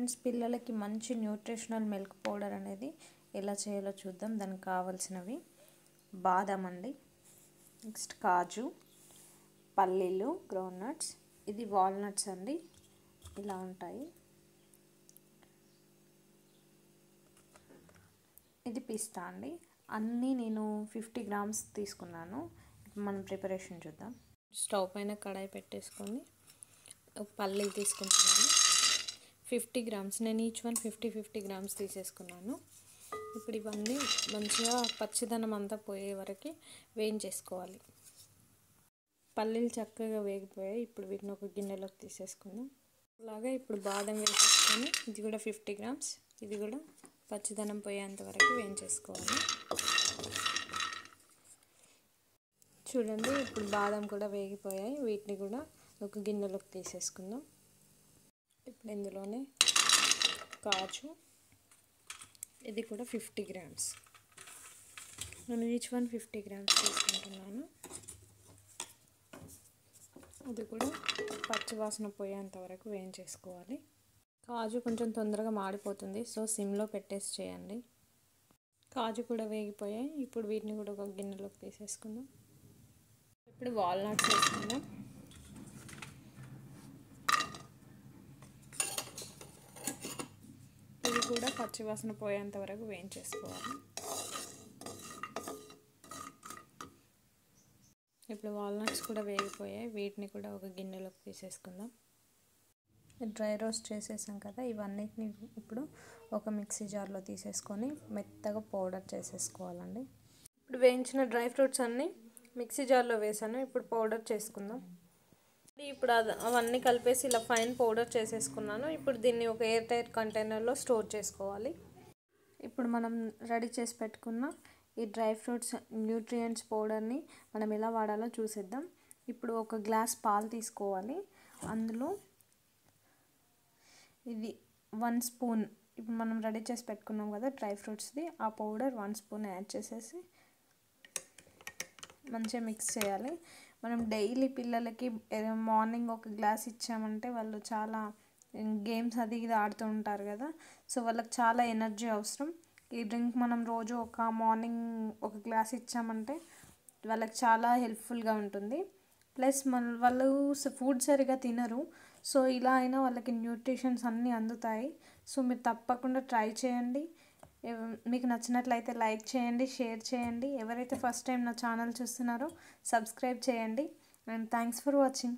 Friends, పిల్లలకి మంచి nutritional milk powder అనేది ఎలా చేయాలో చూద్దాం. దానికి కావాల్సినవి బాదం అండి, నెక్స్ట్ కాజు, పల్లీలు, గ్రౌండ్నట్స్, ఇది వాల్నట్స్ అండి, ఇలా ఉంటాయి. ఇది పిస్తా అండి. అన్నీ నేను 50 గ్రామ్స్ తీసుకున్నాను. మనం ప్రిపరేషన్ చూద్దాం. స్టవ్ పైన కడాయి పెట్టేసుకొని పల్లీలు తీసుకుంటున్నాను. 50 గ్రామ్స్, నేను ఈచ్ వన్ 50 గ్రామ్స్ తీసేసుకున్నాను. ఇప్పుడు ఇవన్నీ మంచిగా పచ్చిదనం అంతా పోయే వరకు వేయించేసుకోవాలి. పల్లీలు చక్కగా వేగిపోయాయి. ఇప్పుడు వీటిని ఒక గిన్నెలోకి తీసేసుకుందాం. అలాగే ఇప్పుడు బాదం వేసేసుకొని ఇది కూడా 50 గ్రామ్స్, ఇది కూడా పచ్చిదనం పోయేంత వరకు వేయించేసుకోవాలి. చూడండి, ఇప్పుడు బాదం కూడా వేగిపోయాయి. వీటిని కూడా ఒక గిన్నెలోకి తీసేసుకుందాం. ఇప్పుడు ఇందులోనే కాజు, ఇది కూడా 50 గ్రామ్స్, నేను ఈచ్ వన్ 50 గ్రామ్స్ తీసుకుంటున్నాను. ఇది కూడా పచ్చివాసన పోయేంత వరకు వేయించేసుకోవాలి. కాజు కొంచెం తొందరగా మాడిపోతుంది, సో సిమ్లో పెట్టేసి చేయండి. కాజు కూడా వేగిపోయాయి. ఇప్పుడు వీటిని కూడా ఒక గిన్నెలోకి తీసేసుకుందాం. ఇప్పుడు వాల్నట్స్ వేసుకుందాం. ఇది కూడా పచ్చివాసన పోయేంత వరకు వేయించేసుకోవాలి. ఇప్పుడు వాల్నట్స్ కూడా వేగిపోయాయి. వీటిని కూడా ఒక గిన్నెలోకి తీసేసుకుందాం. డ్రై రోస్ట్ చేసేసాం కదా, ఇవన్నిటిని ఇప్పుడు ఒక మిక్సీ జార్లో తీసేసుకొని మెత్తగా పౌడర్ చేసేసుకోవాలండి. ఇప్పుడు వేయించిన డ్రై ఫ్రూట్స్ అన్నీ మిక్సీ జార్లో వేసాను. ఇప్పుడు పౌడర్ చేసుకుందాం. ఇప్పుడు అవన్నీ కలిపేసి ఇలా ఫైన్ పౌడర్ చేసేసుకున్నాను. ఇప్పుడు దీన్ని ఒక ఎయిర్ టైట్ కంటైనర్లో స్టోర్ చేసుకోవాలి. ఇప్పుడు మనం రెడీ చేసి పెట్టుకున్న ఈ డ్రై ఫ్రూట్స్ న్యూట్రియంట్స్ పౌడర్ని మనం ఎలా వాడాలో చూసేద్దాం. ఇప్పుడు ఒక గ్లాస్ పాలు తీసుకోవాలి. అందులో ఇది 1 స్పూన్, ఇప్పుడు మనం రెడీ చేసి పెట్టుకున్నాం కదా డ్రై ఫ్రూట్స్ది, ఆ పౌడర్ 1 స్పూన్ యాడ్ చేసేసి మంచిగా మిక్స్ చేయాలి. మనం డైలీ పిల్లలకి మార్నింగ్ ఒక గ్లాస్ ఇచ్చామంటే వాళ్ళు చాలా గేమ్స్ అది ఇది ఆడుతూ ఉంటారు కదా, సో వాళ్ళకి చాలా ఎనర్జీ అవసరం. ఈ డ్రింక్ మనం రోజు ఒక మార్నింగ్ ఒక గ్లాస్ ఇచ్చామంటే వాళ్ళకి చాలా హెల్ప్ఫుల్గా ఉంటుంది. ప్లస్ వాళ్ళు ఫుడ్ సరిగా తినరు, సో ఇలా అయినా వాళ్ళకి న్యూట్రిషన్స్ అన్నీ అందుతాయి. సో మీరు తప్పకుండా ట్రై చేయండి. మీకు నచ్చినట్లయితే లైక్ చేయండి, షేర్ చేయండి. ఎవరైతే ఫస్ట్ టైం నా ఛానల్ చూస్తున్నారో సబ్స్క్రైబ్ చేయండి. And thanks for watching.